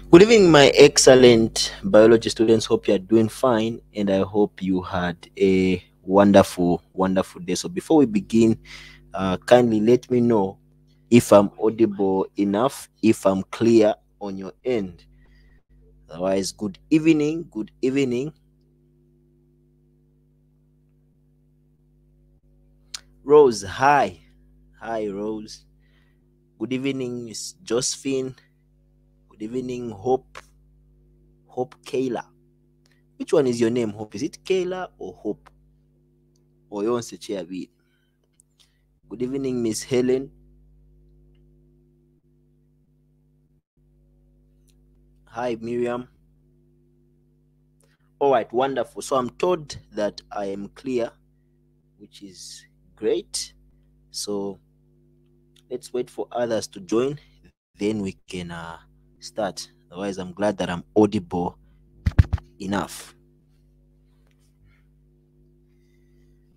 Good evening, my excellent biology students. Hope you are doing fine, and I hope you had a wonderful, wonderful day. So, before we begin, kindly let me know if I'm audible enough, if I'm clear on your end. Otherwise, good evening, good evening. Rose, hi. Hi, Rose. Good evening, Miss Josephine. Good evening, Hope. Hope Kayla. Which one is your name, Hope? Is it Kayla or Hope? Or you want to share a bit? Good evening, Miss Helen. Hi, Miriam. All right, wonderful. So I'm told that I am clear, which is great. So let's wait for others to join, then we can start. Otherwise, I'm glad that I'm audible enough.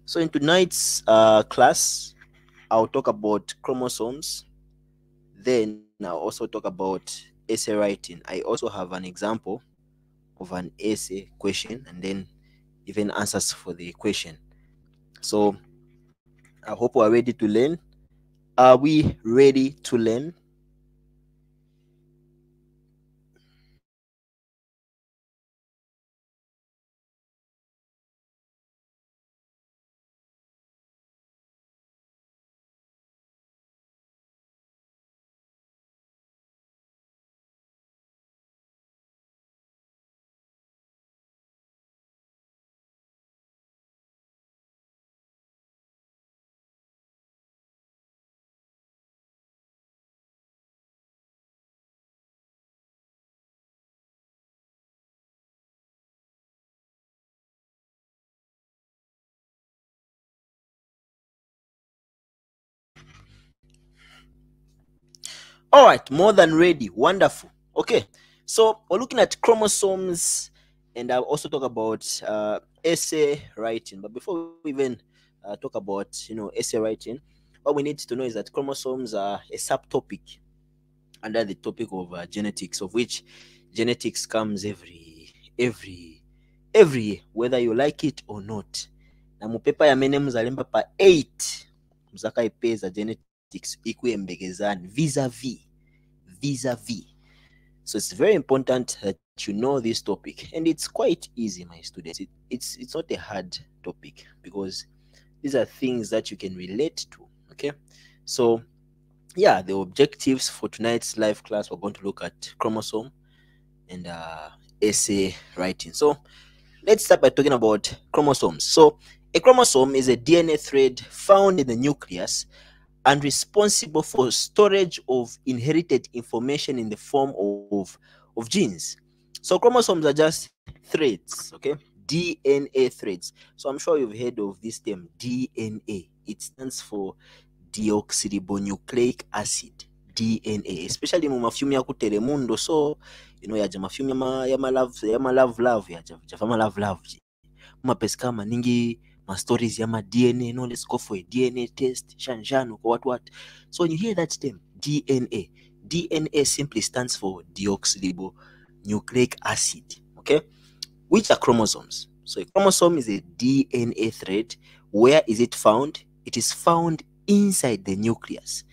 So in tonight's class, I'll talk about chromosomes. Then I'll also talk about essay writing. I also have an example of an essay question and then even answers for the question. So I hope we're ready to learn. Are we ready to learn? All right, more than ready. Wonderful. Okay, so we're looking at chromosomes, and I'll also talk about essay writing. But before we even talk about essay writing, what we need to know is that chromosomes are a subtopic under the topic of genetics, of which genetics comes every year, whether you like it or not. Na mupepa yamene muzalemba pa 8 muzakaipeza genetics ikuyembegezani vis-a-vis. So it's very important that you know this topic, and it's quite easy, my students. It's not a hard topic because these are things that you can relate to. Okay, so yeah, the objectives for tonight's live class, we're going to look at chromosome and essay writing. So let's start by talking about chromosomes. So a chromosome is a DNA thread found in the nucleus and responsible for storage of inherited information in the form of genes. So chromosomes are just threads, okay? DNA threads. So I'm sure you've heard of this term, DNA. It stands for deoxyribonucleic acid, DNA, especially mu mafyumi ya telemundo. So yaja mafyumi love yaja love mapesika maningi ma stories yama DNA. No, let's go for a DNA test, shanjano, what. So when you hear that term DNA simply stands for deoxyribonucleic acid, okay, which are chromosomes. So a chromosome is a DNA thread. Where is it found? It is found inside the nucleus.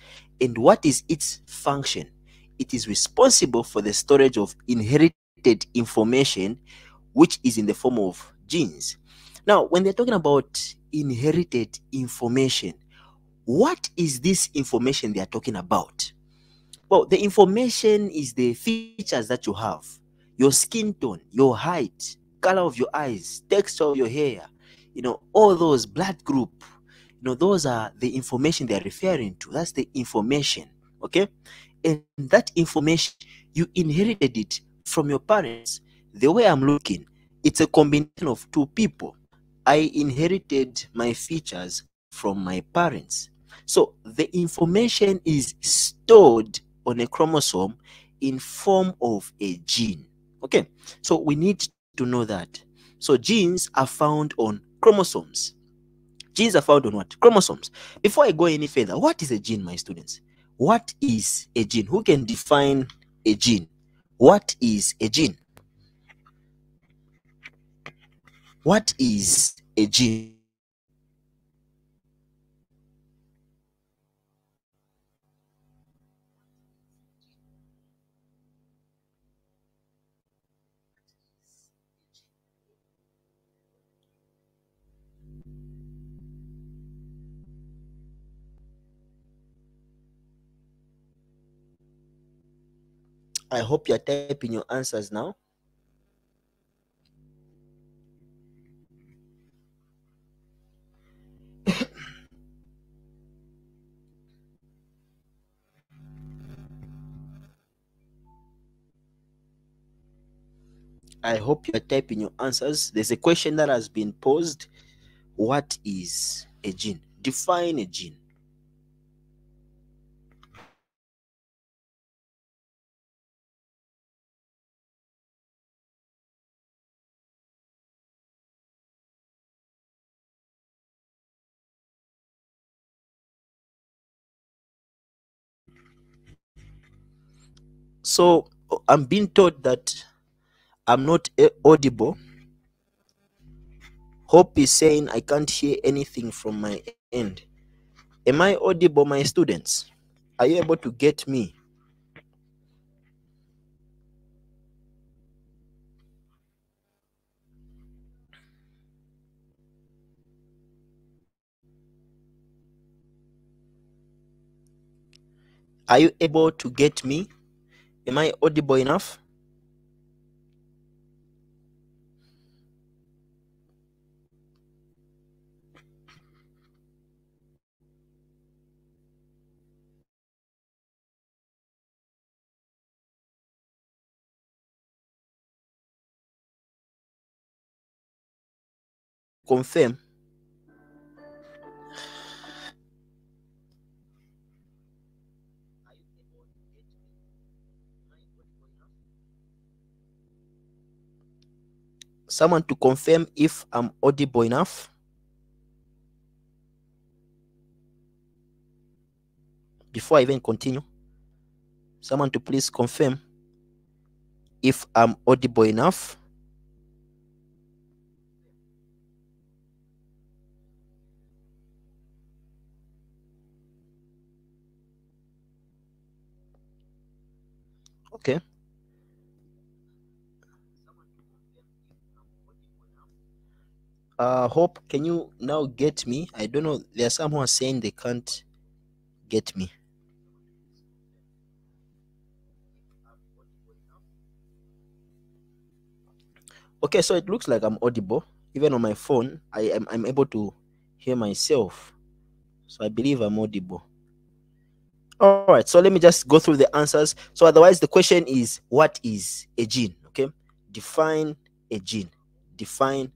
And what is its function? It is responsible for the storage of inherited information, which is in the form of genes. Now, when they're talking about inherited information, what is this information they are talking about? Well, the information is the features that you have: your skin tone, your height, color of your eyes, texture of your hair, all those, blood group. Those are the information they're referring to. That's the information, okay? And that information, you inherited it from your parents. The way I'm looking, it's a combination of two people. I inherited my features from my parents. So the information is stored on a chromosome in form of a gene. Okay, so we need to know that. So genes are found on chromosomes. Genes are found on what? Chromosomes. Before I go any further, what is a gene, my students? What is a gene? Who can define a gene? What is a gene? What is a gene? I hope you're typing your answers now. I hope you're typing your answers. There's a question that has been posed. What is a gene? Define a gene. So I'm being told that I'm not audible. Hope is saying I can't hear anything from my end. Am I audible, my students? Are you able to get me? Are you able to get me? Am I audible enough? Confirm. Someone to confirm if I'm audible enough. Before I even continue, someone to please confirm if I'm audible enough. Okay. Hope, can you now get me? I don't know. There are some who are saying they can't get me. Okay, so it looks like I'm audible. Even on my phone, I'm able to hear myself. So I believe I'm audible. All right, so let me just go through the answers. So otherwise, the question is, what is a gene? Okay, define a gene. Define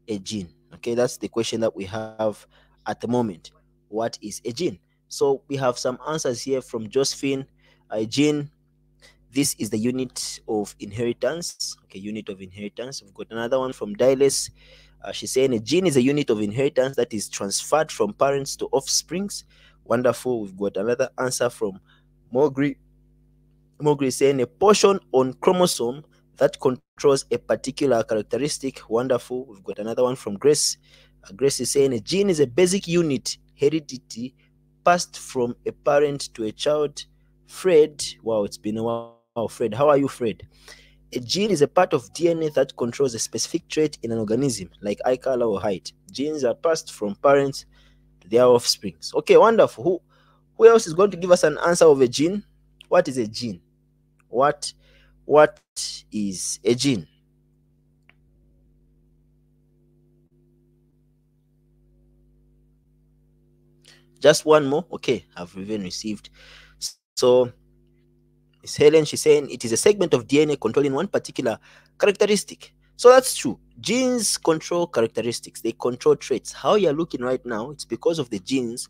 a gene. Okay, that's the question that we have at the moment. What is a gene? So we have some answers here from Josephine. A gene, this is the unit of inheritance. Okay, unit of inheritance. We've got another one from Dyles. She's saying a gene is a unit of inheritance that is transferred from parents to offsprings. Wonderful. We've got another answer from Mogri. Mogri is saying a portion on chromosome that controls a particular characteristic. Wonderful. We've got another one from Grace. Grace is saying a gene is a basic unit, heredity, passed from a parent to a child. Fred, wow, it's been a while. Fred, how are you, Fred? A gene is a part of DNA that controls a specific trait in an organism, like eye color or height. Genes are passed from parents to their offsprings. Okay, wonderful. Who else is going to give us an answer of a gene? What is a gene? What is a gene? Just one more. Okay, I've even received. So Miss Helen, she's saying it is a segment of DNA controlling one particular characteristic. So that's true. Genes control characteristics, they control traits. How you're looking right now, it's because of the genes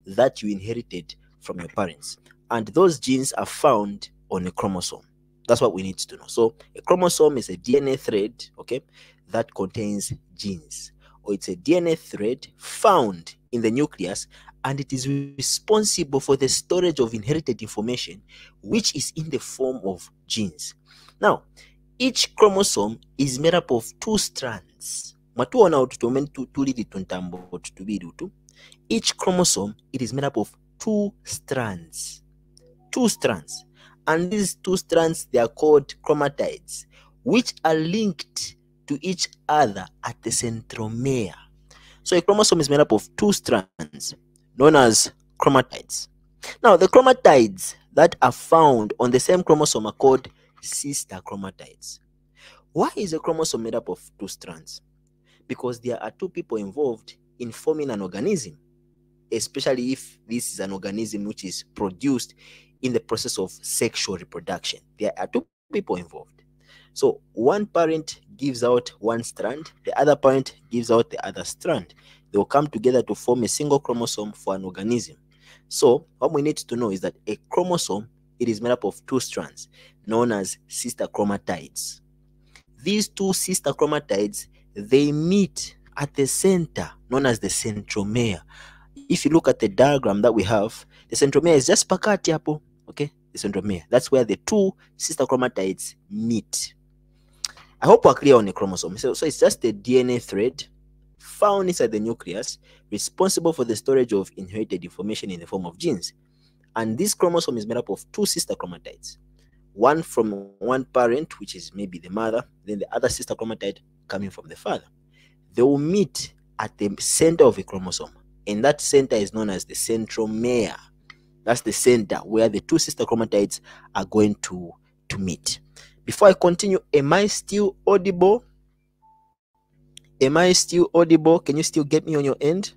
that you inherited from your parents. And those genes are found on a chromosome. That's what we need to know. So a chromosome is a DNA thread, okay, that contains genes. or it's a DNA thread found in the nucleus, and it is responsible for the storage of inherited information, which is in the form of genes. Now, each chromosome is made up of two strands. Each chromosome, it is made up of two strands. And these two strands, they are called chromatides, which are linked to each other at the centromere. So a chromosome is made up of two strands known as chromatides. Now, the chromatides that are found on the same chromosome are called sister chromatides. Why is a chromosome made up of two strands? Because there are two people involved in forming an organism, especially if this is an organism which is produced in the process of sexual reproduction. There are two people involved. So one parent gives out one strand, the other parent gives out the other strand. They will come together to form a single chromosome for an organism. So what we need to know is that a chromosome, it is made up of two strands known as sister chromatides. These two sister chromatides, they meet at the center known as the centromere. If you look at the diagram that we have, the centromere is just pakati hapo, okay? The centromere, that's where the two sister chromatides meet. I hope we're clear on the chromosome. So it's just a DNA thread found inside the nucleus, responsible for the storage of inherited information in the form of genes. And this chromosome is made up of two sister chromatides, one from one parent, which is maybe the mother, then the other sister chromatide coming from the father. They will meet at the center of a chromosome, and that center is known as the centromere. That's the center where the two sister chromatides are going to meet. Before I continue, am I still audible? Am I still audible? Can you still get me on your end?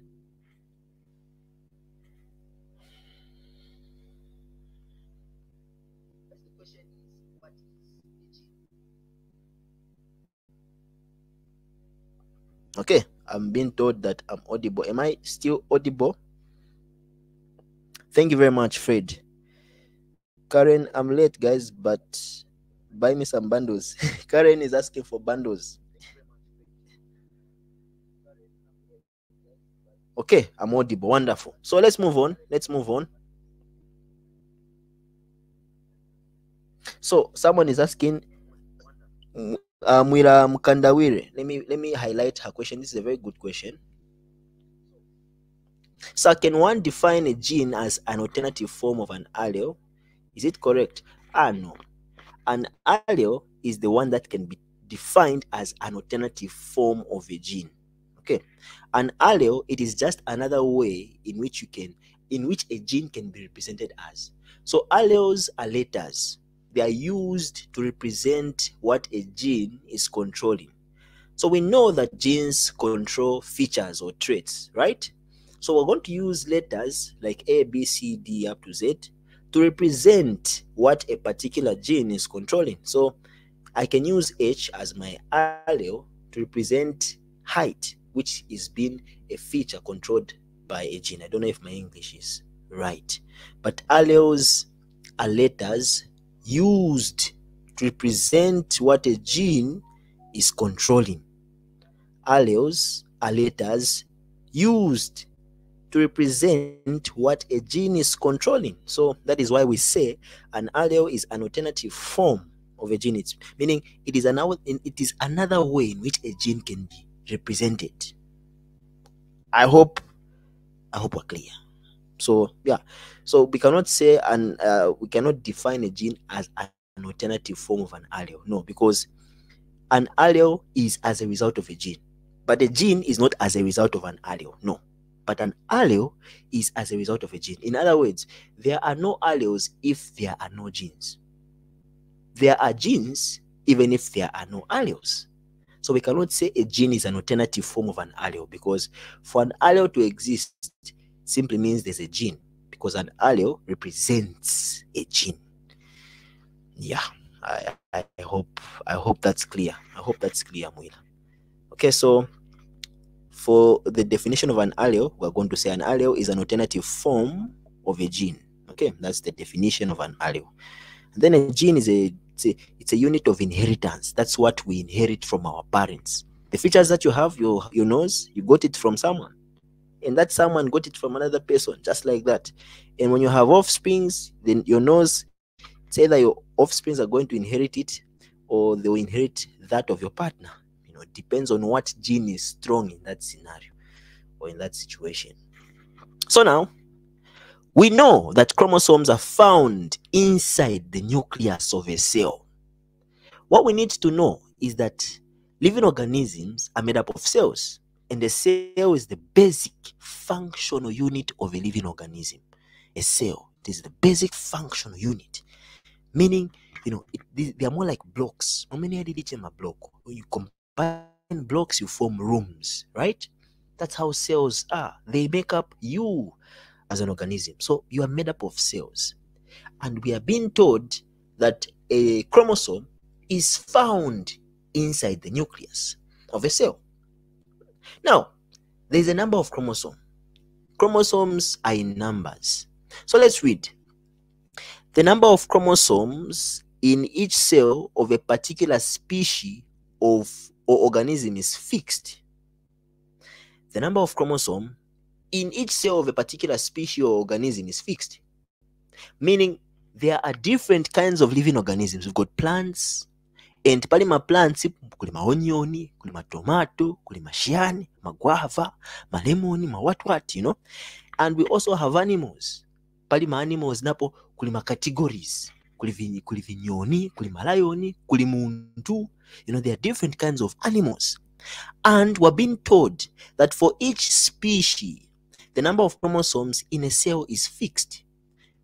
Okay, I'm being told that I'm audible. Am I still audible? Thank you very much, Fred. Karen, I'm late, guys, but buy me some bundles. Karen is asking for bundles. Okay, I'm audible. Wonderful. So let's move on. So someone is asking, Mwira Mkandawire. Let me highlight her question. This is a very good question. So can one define a gene as an alternative form of an allele? Is it correct? No. An allele is the one that can be defined as an alternative form of a gene. Okay. An allele, it is just another way in which a gene can be represented as. So alleles are letters. They are used to represent what a gene is controlling. So we know that genes control features or traits, right? So we're going to use letters like A, B, C, D up to Z to represent what a particular gene is controlling. So I can use H as my allele to represent height, which is being a feature controlled by a gene. I don't know if my English is right, but alleles are letters used to represent what a gene is controlling. Alleles are letters used to represent what a gene is controlling. So that is why we say an allele is an alternative form of a gene. Meaning it is another way in which a gene can be represented. I hope we're clear. So yeah, so we cannot say we cannot define a gene as an alternative form of an allele. No, because an allele is as a result of a gene, but a gene is not as a result of an allele. No, but an allele is as a result of a gene. In other words, there are no alleles if there are no genes. There are genes even if there are no alleles. So we cannot say a gene is an alternative form of an allele, because for an allele to exist simply means there's a gene, because an allele represents a gene. Yeah, I hope that's clear. I hope that's clear, Mwila. Okay, so for the definition of an allele, we're going to say an allele is an alternative form of a gene. Okay, that's the definition of an allele. And then a gene is it's a unit of inheritance. That's what we inherit from our parents. The features that you have, your nose, you got it from someone, and that someone got it from another person, just like that. And when you have offsprings, then your nose, it's either your offsprings are going to inherit it, or they will inherit that of your partner. It depends on what gene is strong in that scenario or in that situation. So now we know that chromosomes are found inside the nucleus of a cell. What we need to know is that living organisms are made up of cells, and a cell is the basic functional unit of a living organism. A cell, it is the basic functional unit, meaning, they are more like blocks. How many did each a block? When you combine blocks, you form rooms, right? That's how cells are. They make up you as an organism. So you are made up of cells. And we are being told that a chromosome is found inside the nucleus of a cell. Now, there's a number of chromosomes. Chromosomes are in numbers. So let's read. The number of chromosomes in each cell of a particular species of or organism is fixed. The number of chromosomes in each cell of a particular species or organism is fixed. Meaning there are different kinds of living organisms. We've got plants, and pali ma plants kuli ma onion, kuli ma tomato, kuli ma shiani, ma guava, ma lemon, ma what, And we also have animals. Pali ma animals napo kuli ma categories. Kuli vinyoni, kuli ma lion, kuli muntu. There are different kinds of animals. And we're being told that for each species, the number of chromosomes in a cell is fixed.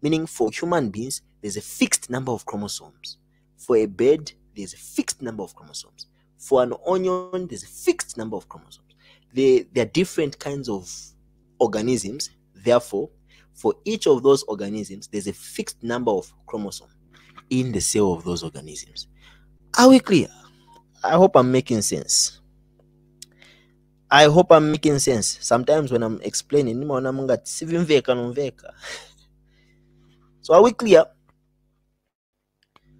Meaning for human beings, there's a fixed number of chromosomes. For a bird, there's a fixed number of chromosomes. For an onion, there's a fixed number of chromosomes. There are different kinds of organisms. Therefore, for each of those organisms, there's a fixed number of chromosomes in the cell of those organisms. Are we clear? I hope I'm making sense. Sometimes when I'm explaining, so are we clear?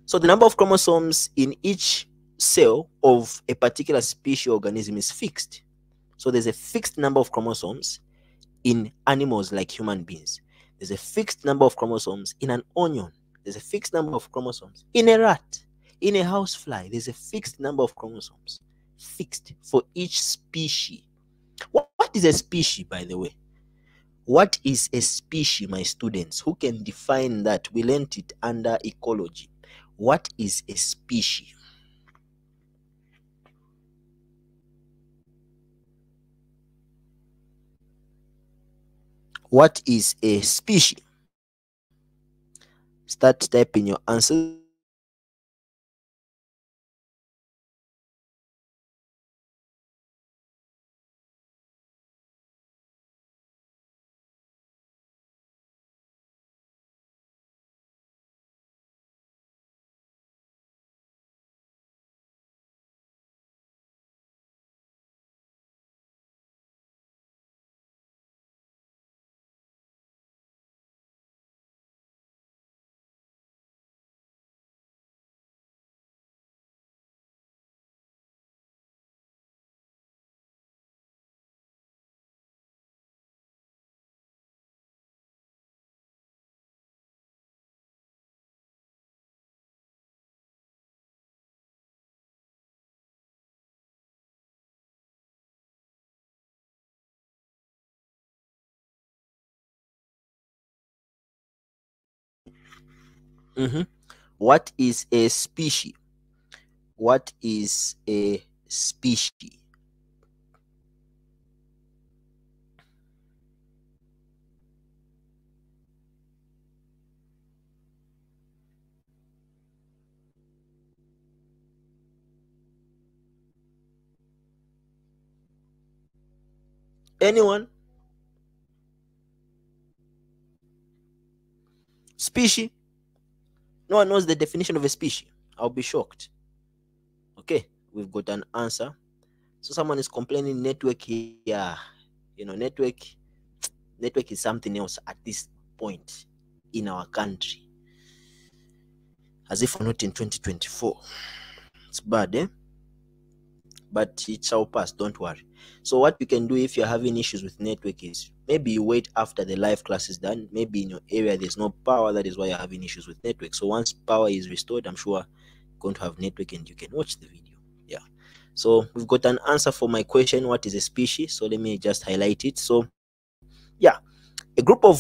So the number of chromosomes in each cell of a particular species organism is fixed. So there's a fixed number of chromosomes in animals like human beings. There's a fixed number of chromosomes in an onion. There's a fixed number of chromosomes in a rat. In a housefly, there's a fixed number of chromosomes. Fixed for each species. What is a species, by the way? What is a species, my students? Who can define that? We learned it under ecology. What is a species? What is a species? Start typing your answers. What is a species? What is a species? Anyone? Species? No one knows the definition of a species. I'll be shocked. Okay, we've got an answer. So someone is complaining network here. Network is something else at this point in our country. As if we're not in 2024. It's bad, eh? but it shall pass, don't worry. So what you can do if you're having issues with network is maybe you wait after the live class is done. Maybe in your area there's no power, that is why you're having issues with network. So once power is restored, I'm sure you're going to have network and you can watch the video. Yeah. So we've got an answer for my question, what is a species? So let me just highlight it. So yeah, a group of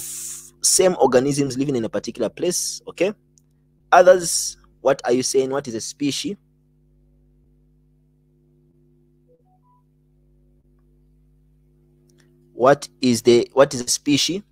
same organisms living in a particular place. Okay. Others, what are you saying? What is a species? What is a species?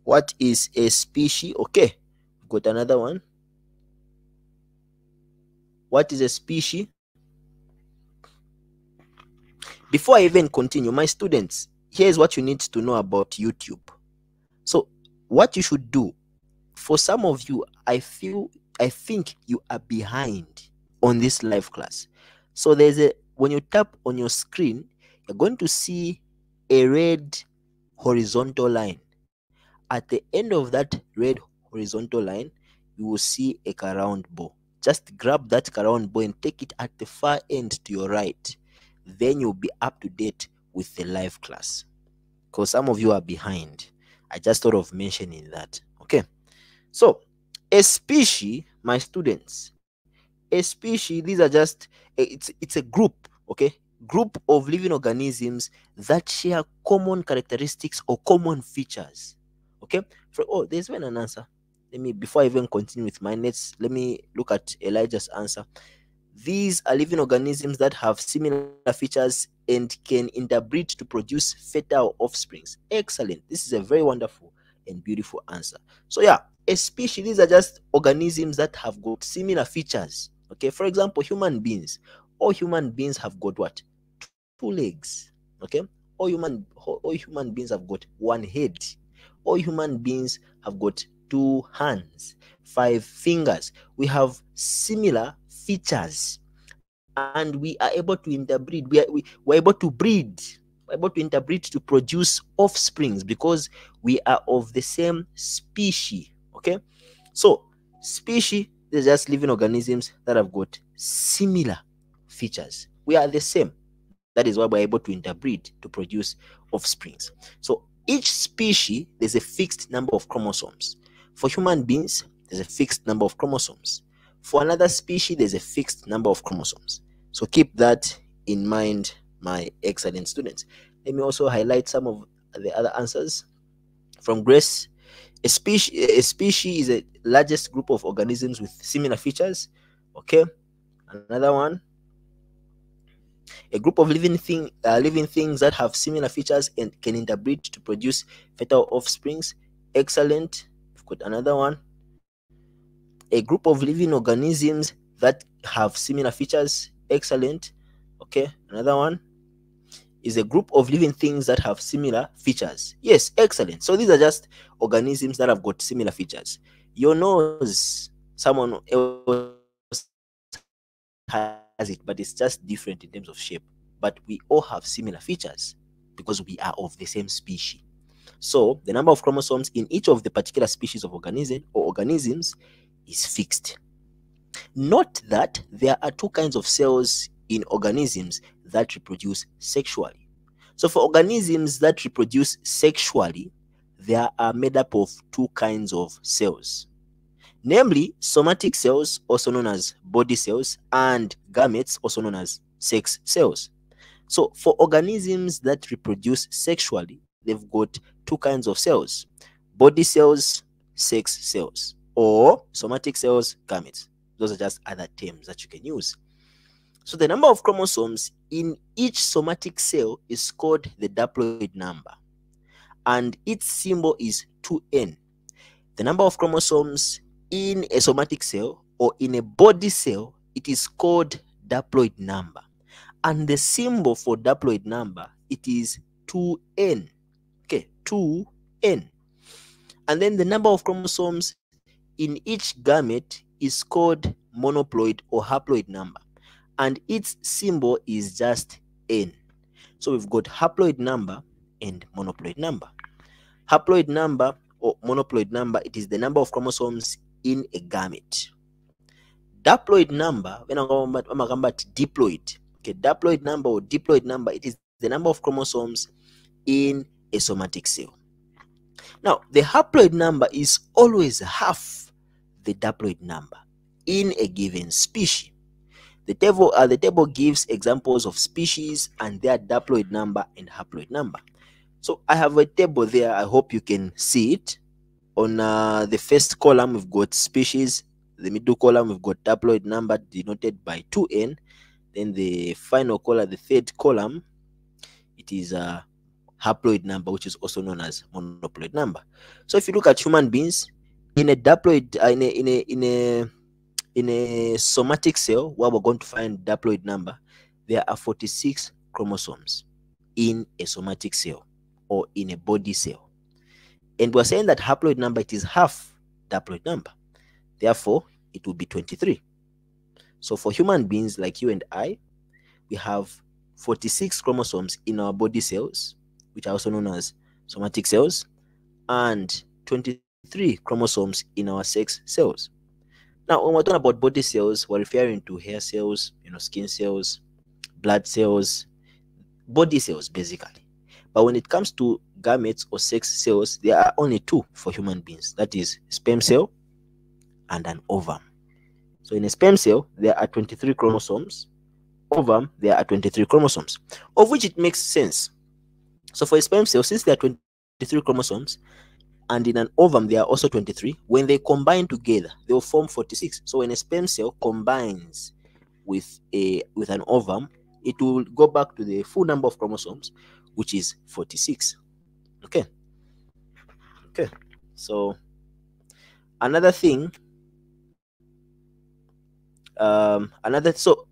What is a species? Okay, we've got another one. What is a species? Before I even continue, my students, here's what you need to know about YouTube. So what you should do, for some of you, I think you are behind on this live class. So when you tap on your screen, you're going to see a red horizontal line. At the end of that red horizontal line, you will see a round bow. Just grab that round bow and take it at the far end to your right. Then you'll be up to date with the live class. Because some of you are behind. I just thought of mentioning that. Okay. So, a species, my students, a species, these are just, it's a group, okay? Group of living organisms that share common characteristics or common features. Okay. There's been an answer. Before I even continue with my nets, let me look at Elijah's answer. These are living organisms that have similar features and can interbreed to produce fertile offsprings. Excellent. This is a very wonderful and beautiful answer. So yeah, a species, these are just organisms that have got similar features. Okay, for example, human beings. All human beings have got what? Two legs. Okay, all human beings have got one head. All human beings have got two hands, five fingers. We have similar features, and we are able to interbreed. We're able to breed. We're able to interbreed to produce offsprings because we are of the same species. Okay, so species, they're just living organisms that have got similar features. We are the same. That is why we're able to interbreed to produce offsprings. So each species, there's a fixed number of chromosomes. For human beings, there's a fixed number of chromosomes. For another species, there's a fixed number of chromosomes. So keep that in mind, my excellent students. Let me also highlight some of the other answers from Grace. A species is a largest group of organisms with similar features. Okay, another one. A group of living things that have similar features and can interbreed to produce fertile offsprings. Excellent. We've got another one. A group of living organisms that have similar features. Excellent. Okay, another one is a group of living things that have similar features. Yes, excellent. So these are just organisms that have got similar features. Your nose, someone else has it, but it's just different in terms of shape. But we all have similar features because we are of the same species. So the number of chromosomes in each of the particular species of organism or organisms is fixed. Note that there are two kinds of cells in organisms that reproduce sexually. So for organisms that reproduce sexually, they are made up of two kinds of cells, namely somatic cells, also known as body cells, and gametes, also known as sex cells. So for organisms that reproduce sexually, they've got two kinds of cells: body cells, sex cells, or somatic cells, gametes. Those are just other terms that you can use. So the number of chromosomes in each somatic cell is called the diploid number, and its symbol is 2n. The number of chromosomes in a somatic cell or in a body cell, it is called diploid number. And the symbol for diploid number, it is 2n. Okay, 2n. And then the number of chromosomes in each gamete is called monoploid or haploid number. And its symbol is just N. So we've got haploid number and monoploid number. Haploid number or monoploid number, it is the number of chromosomes in a gamete. Diploid number, when I'm talking about diploid, okay, diploid number or diploid number, it is the number of chromosomes in a somatic cell. Now, the haploid number is always half the diploid number in a given species. The table gives examples of species and their diploid number and haploid number. So I have a table there. I hope you can see it. On the first column, we've got species. The middle column, we've got diploid number denoted by 2n. Then the final column, the third column, it is a haploid number, which is also known as monoploid number. So if you look at human beings, in a diploid, in a somatic cell, where we're going to find diploid number, there are 46 chromosomes in a somatic cell or in a body cell. And we're saying that haploid number, it is half diploid number. Therefore, it will be 23. So for human beings like you and I, we have 46 chromosomes in our body cells, which are also known as somatic cells, and 23 chromosomes in our sex cells. Now, when we're talking about body cells, we're referring to hair cells, skin cells, blood cells, body cells, basically. But when it comes to gametes or sex cells, there are only two for human beings. That is sperm cell and an ovum. So in a sperm cell, there are 23 chromosomes. Ovum, there are 23 chromosomes, of which it makes sense. So for a sperm cell, since there are 23 chromosomes, and in an ovum there are also 23, when they combine together, they will form 46. So when a sperm cell combines with an ovum, it will go back to the full number of chromosomes, which is 46. Okay. So another thing, so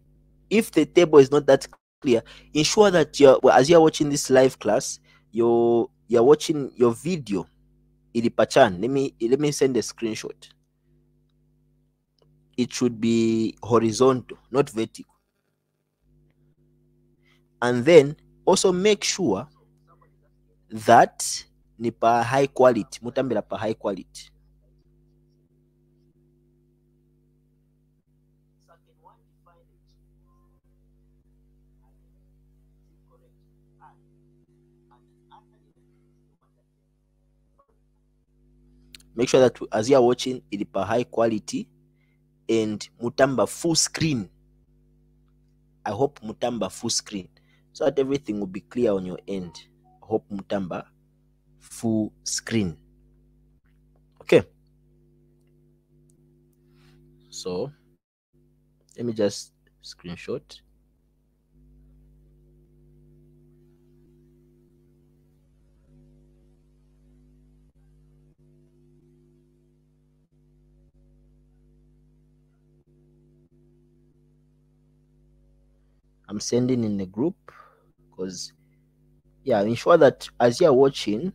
if the table is not that clear, ensure that as you're watching this live class, you're watching your video. Ilipachan, let me send a screenshot. It should be horizontal, not vertical. And then also make sure that ni pa high quality, mutambela pa high quality. Make sure that as you are watching, it is per high quality and mutamba full screen. I hope mutamba full screen so that everything will be clear on your end. I hope mutamba full screen. Okay. So let me just screenshot. I'm sending in the group because ensure that as you're watching,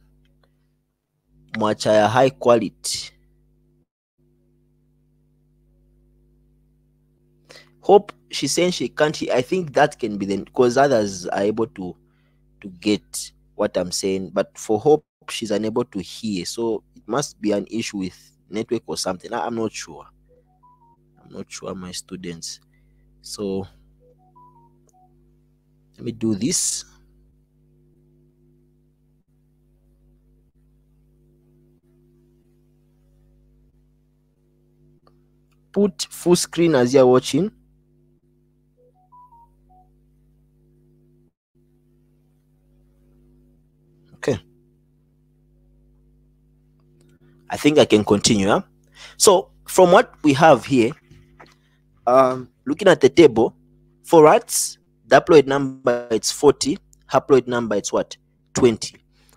much high quality. Hope she's saying she can't hear. I think that can be then because others are able to get what I'm saying, but for Hope, she's unable to hear. So it must be an issue with network or something. I'm not sure. My students. So let me do this. Put full screen as you're watching. Okay. I think I can continue. Huh? So from what we have here, looking at the table, for rats, diploid number it's 40, haploid number it's what? 20.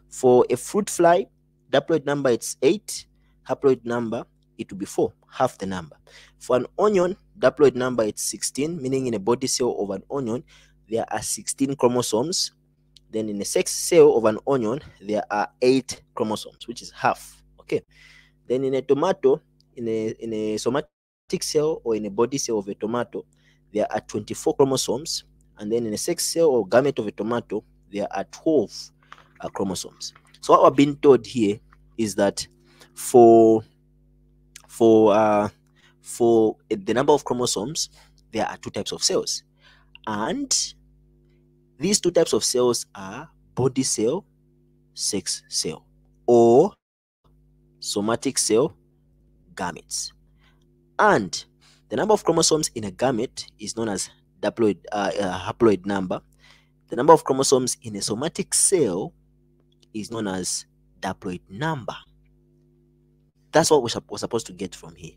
For a fruit fly, diploid number it's 8, haploid number it will be 4, half the number. For an onion, diploid number it's 16, meaning in a body cell of an onion there are 16 chromosomes. Then in a sex cell of an onion there are 8 chromosomes, which is half. Okay. Then in a tomato, in a somatic cell or in a body cell of a tomato, there are 24 chromosomes, and then in a sex cell or gamete of a tomato, there are 12 chromosomes. So what we're being told here is that for the number of chromosomes, there are two types of cells, and these two types of cells are body cell, sex cell, or somatic cell, gametes. And the number of chromosomes in a gamete is known as haploid number. The number of chromosomes in a somatic cell is known as diploid number. That's what we're supposed to get from here.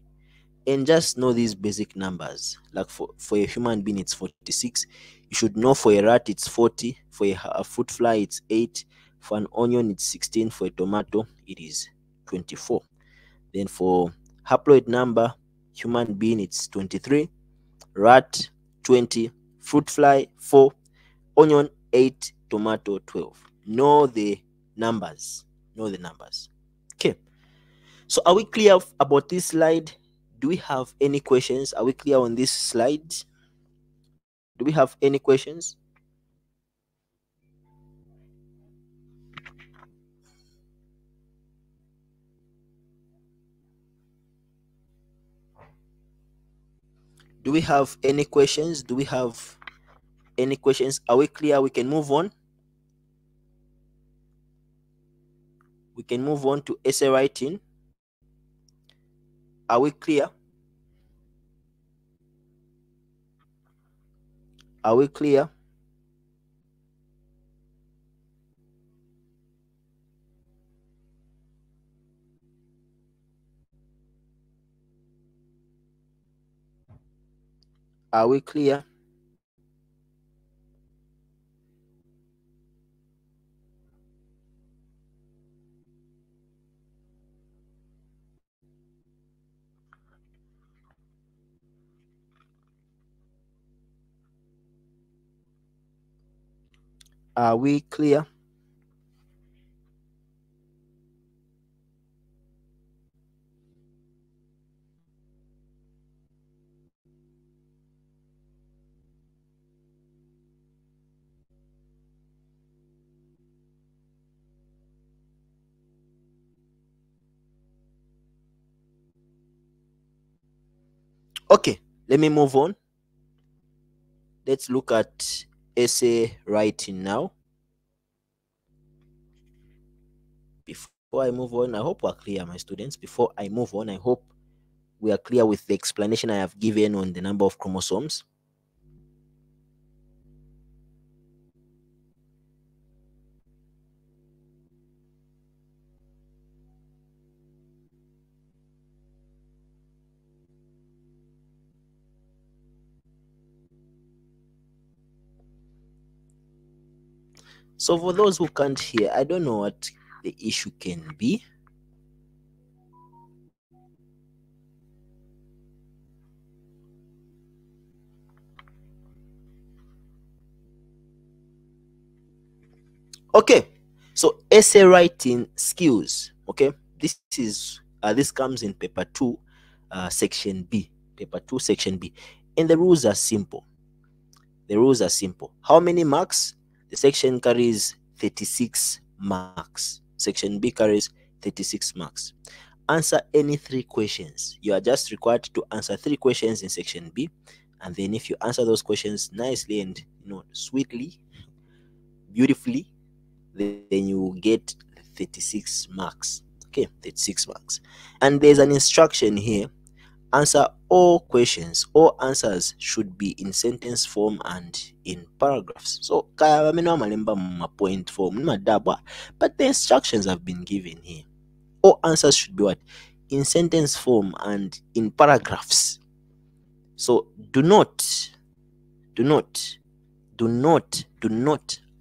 And just know these basic numbers. Like for a human being, it's 46. You should know for a rat, it's 40. For a fruit fly, it's 8. For an onion, it's 16. For a tomato, it is 24. Then for haploid number, human being, it's 23. Rat, 20. Fruit fly, 4. Onion, 8. Tomato, 12. Know the numbers. Know the numbers. Okay. So are we clear about this slide? Do we have any questions? Are we clear on this slide? Do we have any questions? Do we have any questions? Do we have any questions? Are we clear? We can move on. We can move on to essay writing. Are we clear? Are we clear? Are we clear? Are we clear? Okay, let me move on. Let's look at essay writing now. Before I move on, I hope we're clear, my students. Before I move on, I hope we are clear with the explanation I have given on the number of chromosomes. So for those who can't hear, I don't know what the issue can be. Okay, so essay writing skills. Okay, this comes in paper 2, section B. Paper 2, section B, and the rules are simple. The rules are simple. How many marks? The section carries 36 marks. Section B carries 36 marks. Answer any 3 questions. You are just required to answer 3 questions in section B, and then if you answer those questions nicely and sweetly, beautifully, then you will get 36 marks. Okay, 36 marks. And there's an instruction here. Answer all questions. All answers should be in sentence form and in paragraphs. So kaya malemba point form but the instructions have been given here. All answers should be what? In sentence form and in paragraphs. So do not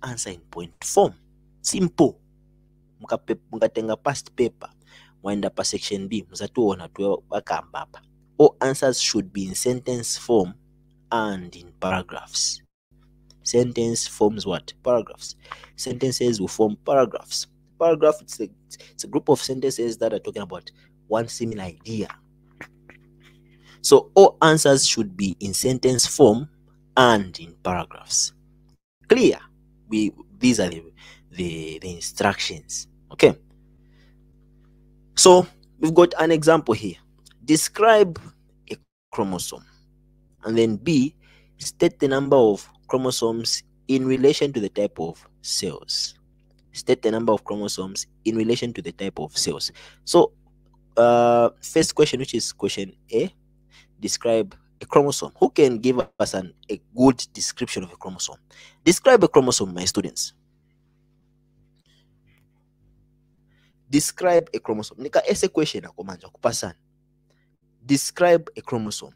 answer in point form. Simple. Mukatenga past paper waenda pa section B muzatuona wakamba hapa. All answers should be in sentence form and in paragraphs. Sentence forms what? Paragraphs. Sentences will form paragraphs. Paragraph, it's a group of sentences that are talking about one similar idea. So all answers should be in sentence form and in paragraphs. Clear? These are the instructions. Okay. So we've got an example here. Describe a chromosome. And then B, state the number of chromosomes in relation to the type of cells. State the number of chromosomes in relation to the type of cells. So first question, which is question A, describe a chromosome. Who can give us a good description of a chromosome? Describe a chromosome, my students. Describe a chromosome. Nika ese question akomanja kupasana. Describe a chromosome.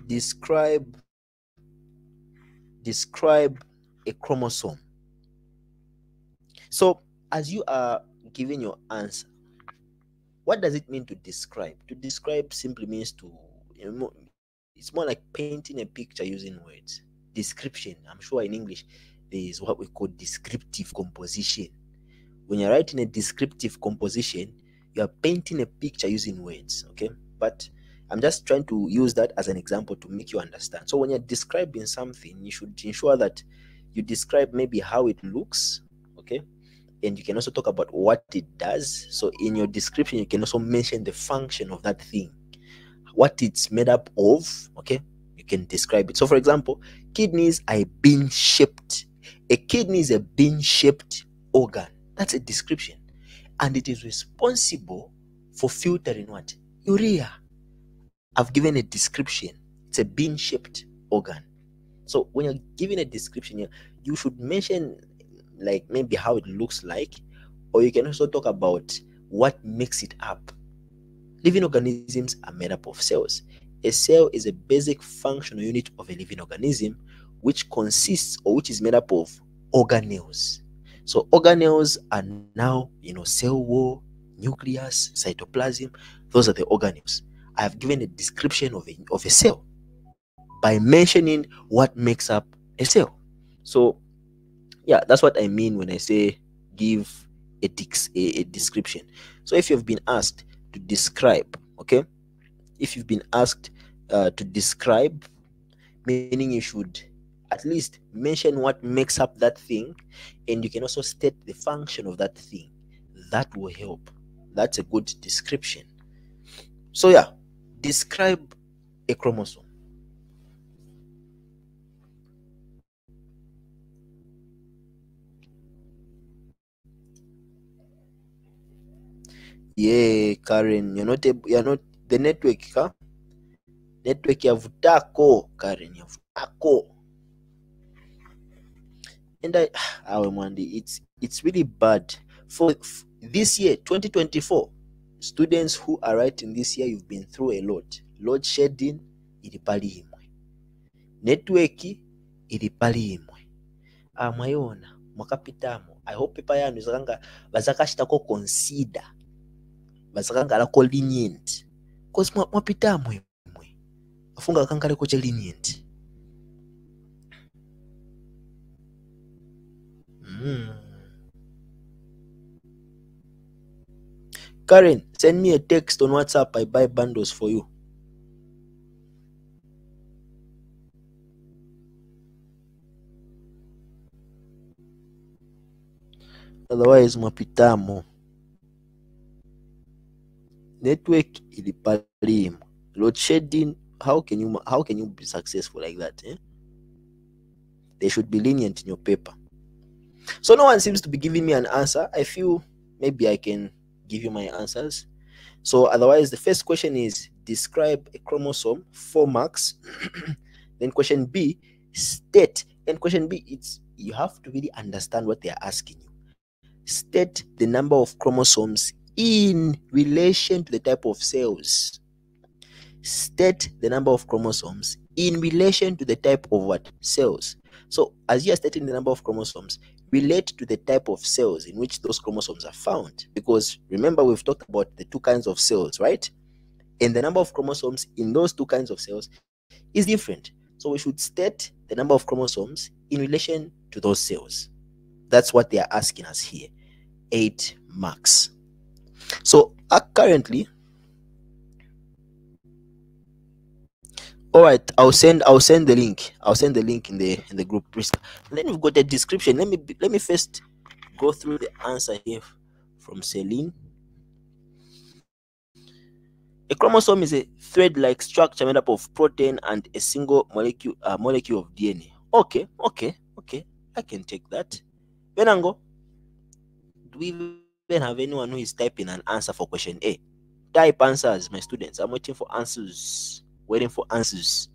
Describe a chromosome. So as you are giving your answer, what does it mean to describe? To describe simply means to, it's more like painting a picture using words. Description, I'm sure in English there is what we call descriptive composition. When you're writing a descriptive composition, you are painting a picture using words. Okay, but I'm just trying to use that as an example to make you understand. So when you're describing something, you should ensure that you describe maybe how it looks. Okay, and you can also talk about what it does. So in your description, you can also mention the function of that thing, what it's made up of. Okay, you can describe it. So for example, kidneys are bean shaped. A kidney is a bean shaped organ. That's a description, and it is responsible for filtering what? Urea. I've given a description. It's a bean shaped organ. So when you're giving a description, you should mention like maybe how it looks like, or you can also talk about what makes it up. Living organisms are made up of cells. A cell is a basic functional unit of a living organism, which consists or which is made up of organelles. So organelles are now, cell wall, nucleus, cytoplasm. Those are the organelles. I have given a description of a cell by mentioning what makes up a cell. So yeah, that's what I mean when I say give a description. So if you've been asked to describe, okay, if you've been asked to describe, meaning you should at least mention what makes up that thing, and you can also state the function of that thing. That will help. That's a good description. So yeah, describe a chromosome. Yeah, Karen, you're not the network, huh? Network yavutako, Karen, yavutako. And it's really bad for this year 2024. Students who are writing this year, you've been through a lot. Load shedding ilipali imwe, network ilipali imwe, mwayona mwakapitamo. I hope pepa yanu zakanga bazakashitako consider, bazakanga lako lenient, cause mwapitamo imwe afunga kangale koche lenient. Karen, send me a text on WhatsApp. I buy bundles for you. Otherwise, mapitamo. Network ilipalimu. Load shedding. How can you be successful like that? Eh? They should be lenient in your paper. So no one seems to be giving me an answer. I feel maybe I can give you my answers. So otherwise, the first question is describe a chromosome, 4 marks. Then question B, State. And question B, it's you have to really understand what they are asking you. State the number of chromosomes in relation to the type of cells. State the number of chromosomes in relation to the type of what? Cells. So as you are stating the number of chromosomes, relate to the type of cells in which those chromosomes are found. Because remember, we've talked about the two kinds of cells, right? And the number of chromosomes in those two kinds of cells is different. So we should state the number of chromosomes in relation to those cells. That's what they are asking us here. 8 marks. So currently, all right, I'll send the link. I'll send the link in the group. Then we've got a description. Let me first go through the answer here from Celine. A chromosome is a thread-like structure made up of protein and a single molecule of DNA. Okay. I can take that. Benango, do we even have anyone who is typing an answer for question A? Type answers, my students. I'm waiting for answers. Waiting for answers.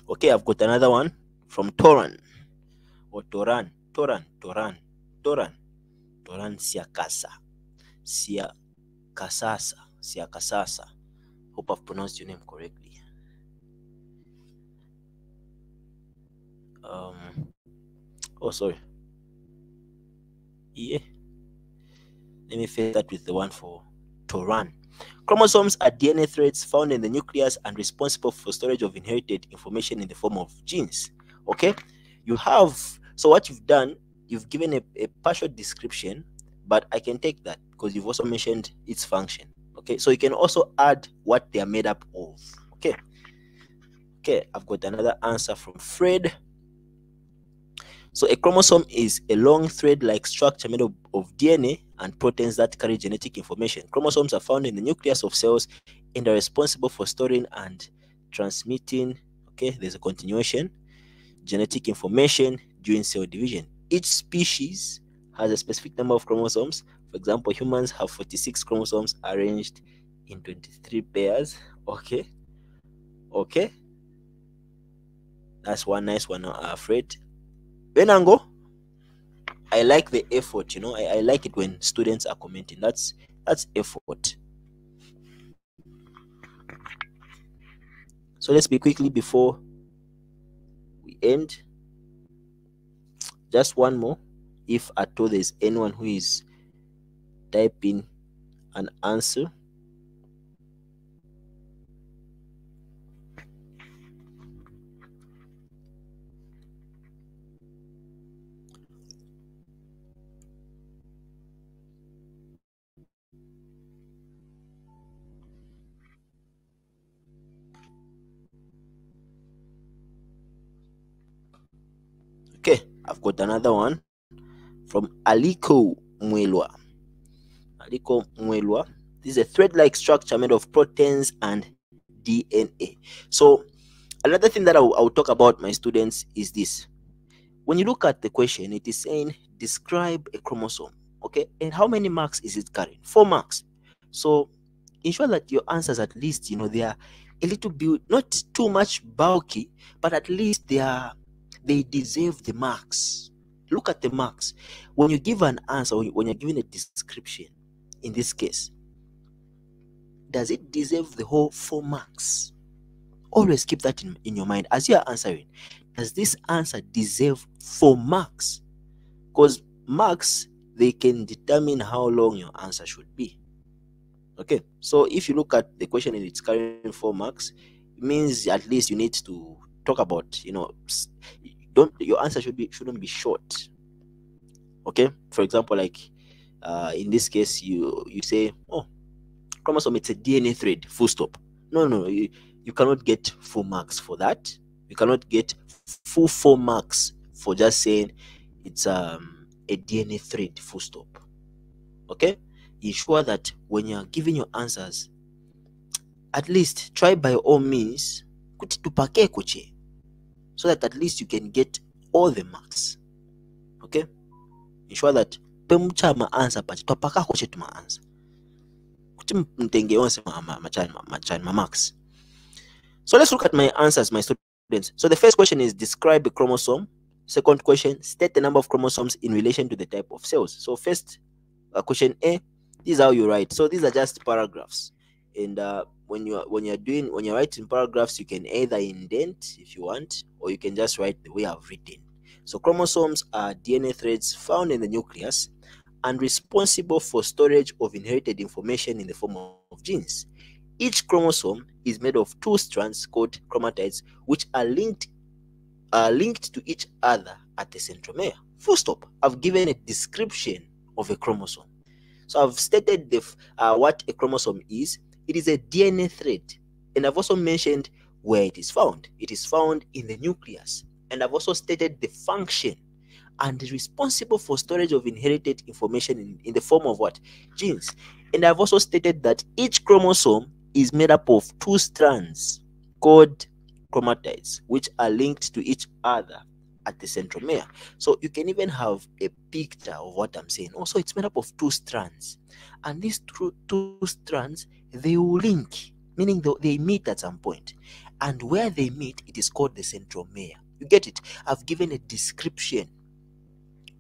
Okay, I've got another one from Toran. Or Toran Siakasa. Siakasasa. Hope I've pronounced your name correctly. Oh, sorry. Yeah. Let me first start with the one for Toran. Chromosomes are DNA threads found in the nucleus and responsible for storage of inherited information in the form of genes. Okay? So what you've done, you've given a partial description, but I can take that because you've also mentioned its function. Okay? So you can also add what they are made up of. Okay? Okay, I've got another answer from Fred. So a chromosome is a long thread-like structure made of DNA and proteins that carry genetic information. Chromosomes are found in the nucleus of cells and are responsible for storing and transmitting, okay, there's a continuation, genetic information during cell division. Each species has a specific number of chromosomes. For example, humans have 46 chromosomes arranged in 23 pairs. Okay. That's one nice one, Fred. Benango, I like the effort, I like it when students are commenting. That's effort. So let's be quickly before we end. Just one more. If at all there's anyone who is typing an answer. Okay, I've got another one from Aliko Mwelwa. This is a thread-like structure made of proteins and DNA. So another thing that I will talk about, my students, is this. When you look at the question, it is saying describe a chromosome. Okay, and how many marks is it carrying? 4 marks. So ensure that your answers, at least, they are a little bit, not too much bulky, but at least they deserve the marks. Look at the marks. When you give an answer, when you're giving a description, in this case, does it deserve the whole 4 marks? Always keep that in your mind as you are answering. Does this answer deserve 4 marks? Because marks, they can determine how long your answer should be. Okay, so if you look at the question and it's carrying 4 marks, it means at least you need to talk about, your answer shouldn't be short. Okay, for example, like in this case, you say, oh, chromosome, it's a DNA thread, full stop. No, you cannot get 4 marks for that. You cannot get full 4 marks for just saying it's a DNA thread, full stop. Okay, ensure that when you're giving your answers, at least try by all means kuti tupake kuche, so that at least you can get all the marks. Okay, ensure that pemucha ma answer pachi twapaka kuche tuma answer kuti mtenge onse ma marks. So let's look at my answers, my students. So the first question is describe a chromosome. Second question, state the number of chromosomes in relation to the type of cells. So first, question A, this is how you write. So these are just paragraphs, and when you're writing paragraphs, you can either indent if you want, or you can just write the way I've written. So chromosomes are DNA threads found in the nucleus and responsible for storage of inherited information in the form of genes. Each chromosome is made of two strands called chromatids, which are linked to each other at the centromere. Full stop. I've given a description of a chromosome. So I've stated what a chromosome is. It is a DNA thread, and I've also mentioned where it is found. It is found in the nucleus, and I've also stated the function and is responsible for storage of inherited information in the form of what? Genes. And I've also stated that each chromosome is made up of two strands called chromatids, which are linked to each other at the centromere. So you can even have a picture of what I'm saying. Also, it's made up of two strands, and these two strands, they will link, meaning they meet at some point, and where they meet, it is called the centromere. You get it? I've given a description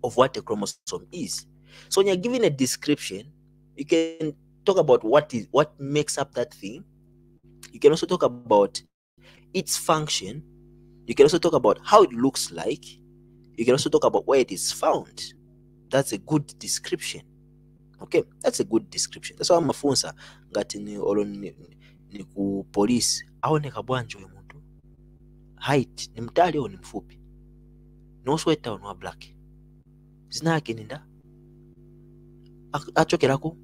of what a chromosome is. So when you're giving a description, you can talk about what makes up that thing. You can also talk about its function. You can also talk about how it looks like. You can also talk about where it is found. That's a good description. Okay, that's a good description. That's why mafunsa ngati ni ku police aoneka bwanji uyu muntu, height ni mtali au ni mfupi, no sweater on wa black, zina yake ninda achokerako.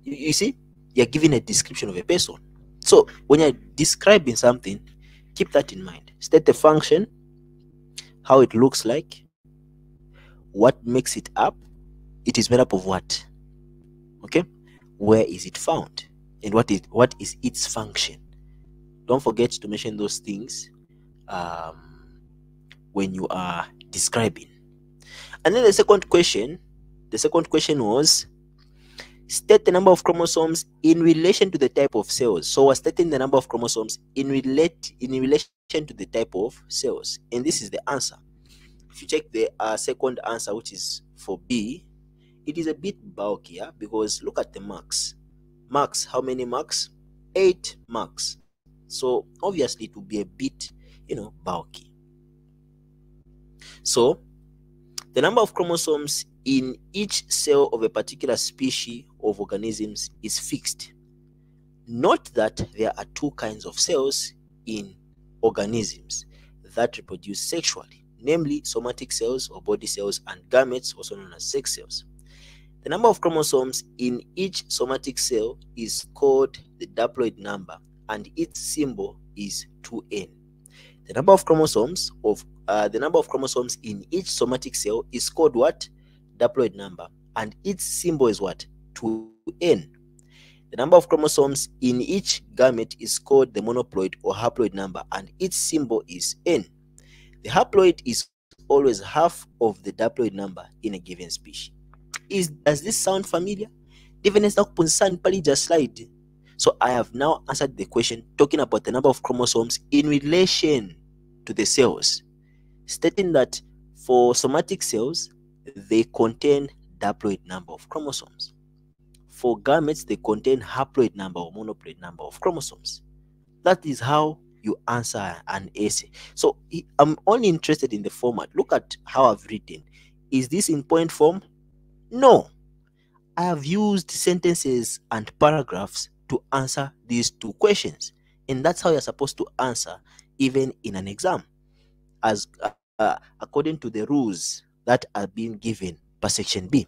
You see, you're giving a description of a person. So when you're describing something, keep that in mind. State the function, how it looks like, what makes it up, it is made up of what, okay, where is it found, and what is its function. Don't forget to mention those things when you are describing. And then the second question was state the number of chromosomes in relation to the type of cells. So we're stating the number of chromosomes in relation to the type of cells, and this is the answer. If you check the second answer, which is for B, it is a bit bulkier because look at the marks. Marks, how many marks? 8 marks. So obviously it will be a bit, bulky. So the number of chromosomes in each cell of a particular species of organisms is fixed. Note that there are two kinds of cells in organisms that reproduce sexually, namely somatic cells or body cells and gametes, also known as sex cells. The number of chromosomes in each somatic cell is called the diploid number, and its symbol is 2n. The number of chromosomes in each somatic cell is called what? Diploid number, and its symbol is what? 2n. The number of chromosomes in each gamete is called the monoploid or haploid number, and its symbol is n. The haploid is always half of the diploid number in a given species. Does this sound familiar? Slide. So I have now answered the question talking about the number of chromosomes in relation to the cells, stating that for somatic cells, they contain diploid number of chromosomes. For gametes, they contain haploid number or monoploid number of chromosomes. That is how you answer an essay. So I'm only interested in the format. Look at how I've written. Is this in point form? No. I have used sentences and paragraphs to answer these two questions, and that's how you're supposed to answer even in an exam, as according to the rules that are being given per section B.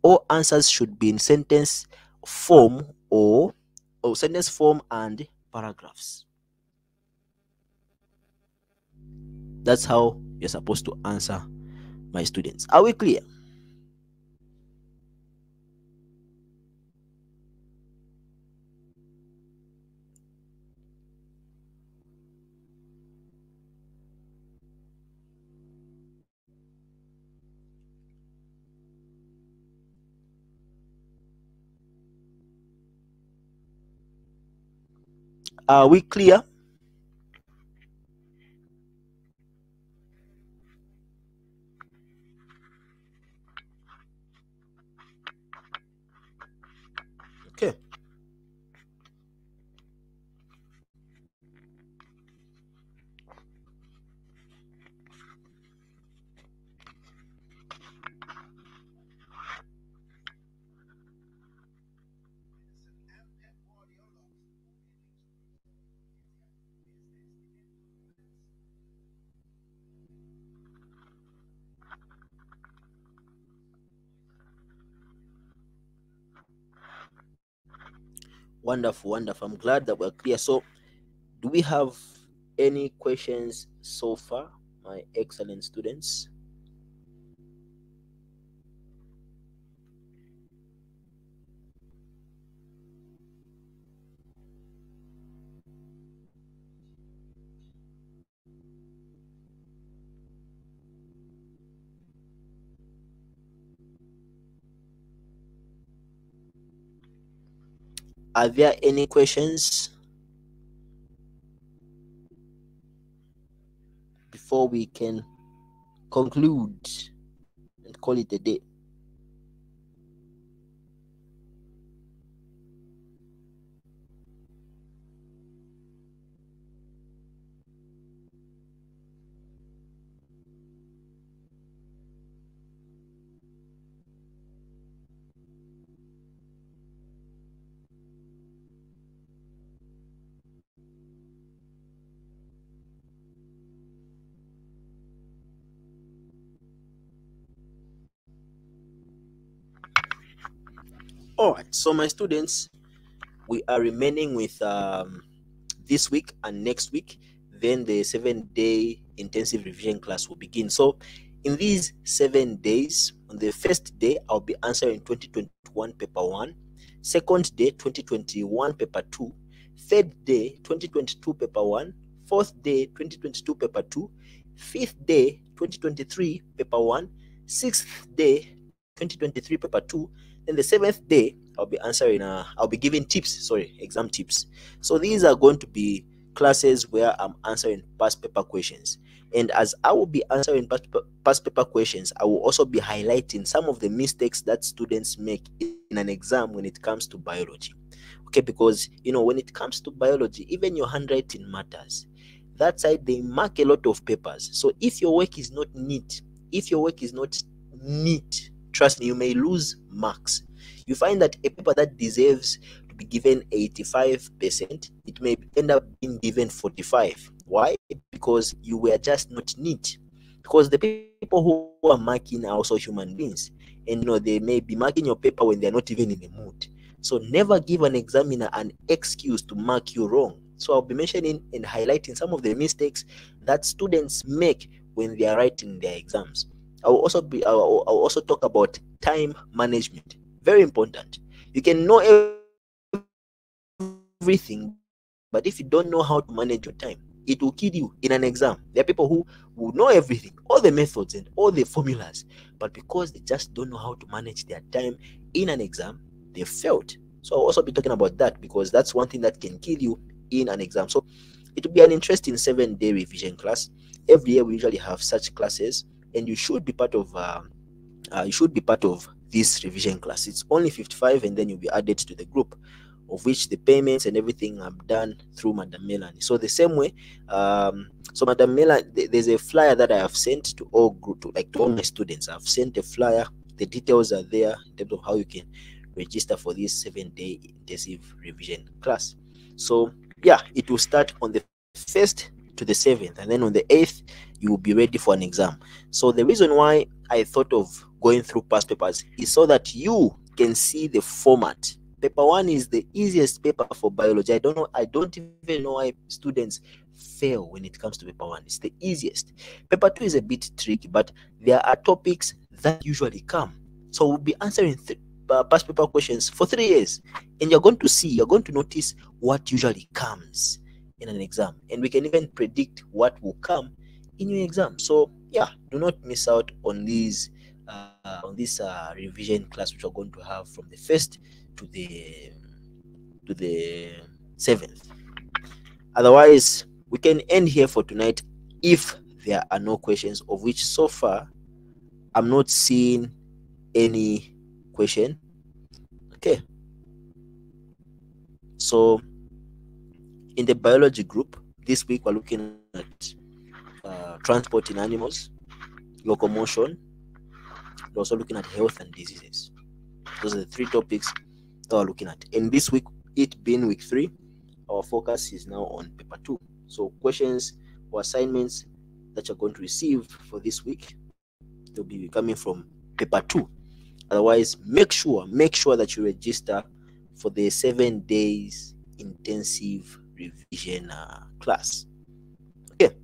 All answers should be in sentence form or sentence form and paragraphs. That's how you're supposed to answer, my students. Are we clear? Are we clear? Okay. Wonderful, wonderful. I'm glad that we're clear. So, do we have any questions so far, my excellent students? Are there any questions before we can conclude and call it a day? All right. So, my students, we are remaining with this week and next week. Then the 7-day intensive revision class will begin. So, in these 7 days, on the first day, I'll be answering 2021 paper 1. Second day, 2021 paper 2. Third day, 2022 paper 1. Fourth day, 2022 paper 2. Fifth day, 2023 paper 1. Sixth day, 2023 paper 2. Then the seventh day, I'll be giving tips, exam tips. So these are going to be classes where I'm answering past paper questions. And as I will be answering past paper questions, I will also be highlighting some of the mistakes that students make in an exam when it comes to biology. Okay, because when it comes to biology, even your handwriting matters. That side, they mark a lot of papers. So if your work is not neat, trust me, you may lose marks. You find that a paper that deserves to be given 85%, it may end up being given 45. Why? Because you were just not neat. Because the people who are marking are also human beings. And they may be marking your paper when they're not even in the mood. So never give an examiner an excuse to mark you wrong. So I'll be mentioning and highlighting some of the mistakes that students make when they are writing their exams. I'll also talk about time management. Very important. You can know everything, but if you don't know how to manage your time, it will kill you in an exam. There are people who will know everything, all the methods and all the formulas, but because they just don't know how to manage their time in an exam, they failed. So I'll also be talking about that because that's one thing that can kill you in an exam. So it will be an interesting 7-day revision class. Every year we usually have such classes, and you should be part of this revision class. It's only 55, and then you'll be added to the group, of which the payments and everything are done through Madam Melanie. So the same way, so Madam Melanie, there's a flyer that I have sent to all my students. I've sent a flyer. The details are there in terms of how you can register for this 7-day intensive revision class. So yeah, it will start on the 1st to the 7th, and then on the 8th you will be ready for an exam. So the reason why I thought of going through past papers is so that you can see the format. Paper 1 is the easiest paper for biology. I don't even know why students fail when it comes to paper 1. It's the easiest. Paper 2 is a bit tricky, but there are topics that usually come. So we'll be answering past paper questions for 3 years, and you're going to notice what usually comes in an exam, and we can even predict what will come in your exam. So yeah, do not miss out on this revision class, which we're going to have from the 1st to the 7th. Otherwise, we can end here for tonight if there are no questions, of which so far I'm not seeing any question. Okay. So in the biology group, this week we're looking at transport in animals, locomotion. We're also looking at health and diseases. Those are the three topics that we're looking at. And this week, it being week 3, our focus is now on paper 2. So questions or assignments that you're going to receive for this week, they'll be coming from paper 2. Otherwise, make sure that you register for the 7 days intensive revision class. Okay.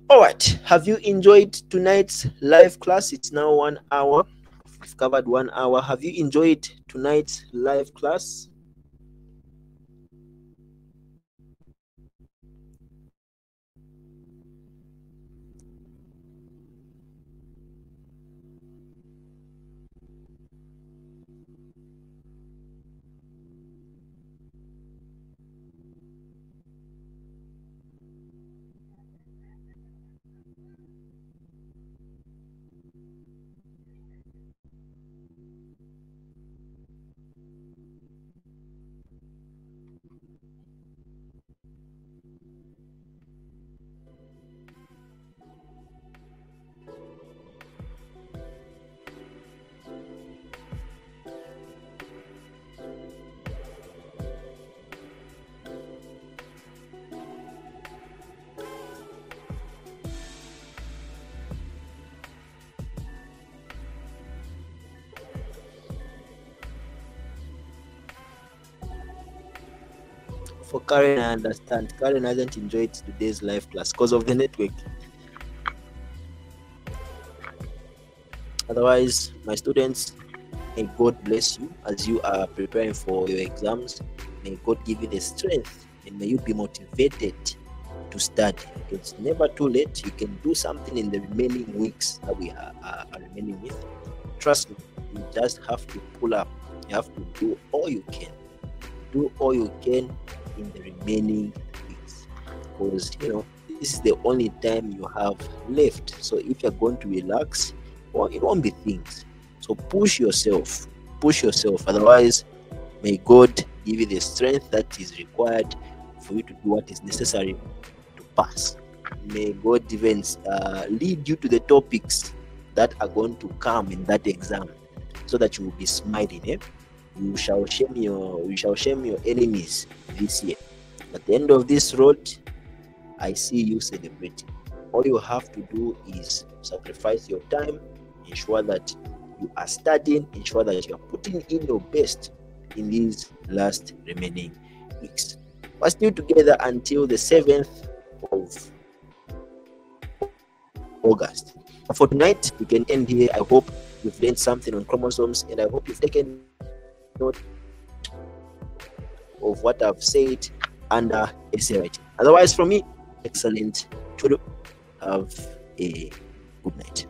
All right. Have you enjoyed tonight's live class? It's now 1 hour. We've covered 1 hour. Have you enjoyed tonight's live class? For Karen, I understand. Karen hasn't enjoyed today's live class because of the network. Otherwise, my students, may God bless you as you are preparing for your exams. May God give you the strength and may you be motivated to study. It's never too late. You can do something in the remaining weeks that we are remaining with. Trust me, you just have to pull up. You have to do all you can. Do all you can in the remaining weeks, because this is the only time you have left. So if you're going to relax, well, it won't be things. So push yourself. Otherwise, may God give you the strength that is required for you to do what is necessary to pass. May God even lead you to the topics that are going to come in that exam, so that you will be smiling. You shall shame your enemies this year. At the end of this road, I see you celebrating. All you have to do is sacrifice your time, ensure that you are studying, ensure that you are putting in your best in these last remaining weeks. We're still together until the 7th of August. For tonight, we can end here. I hope you've learned something on chromosomes, and I hope you've taken note of what I've said under essay writing. Otherwise, from me, excellent. Have a good night.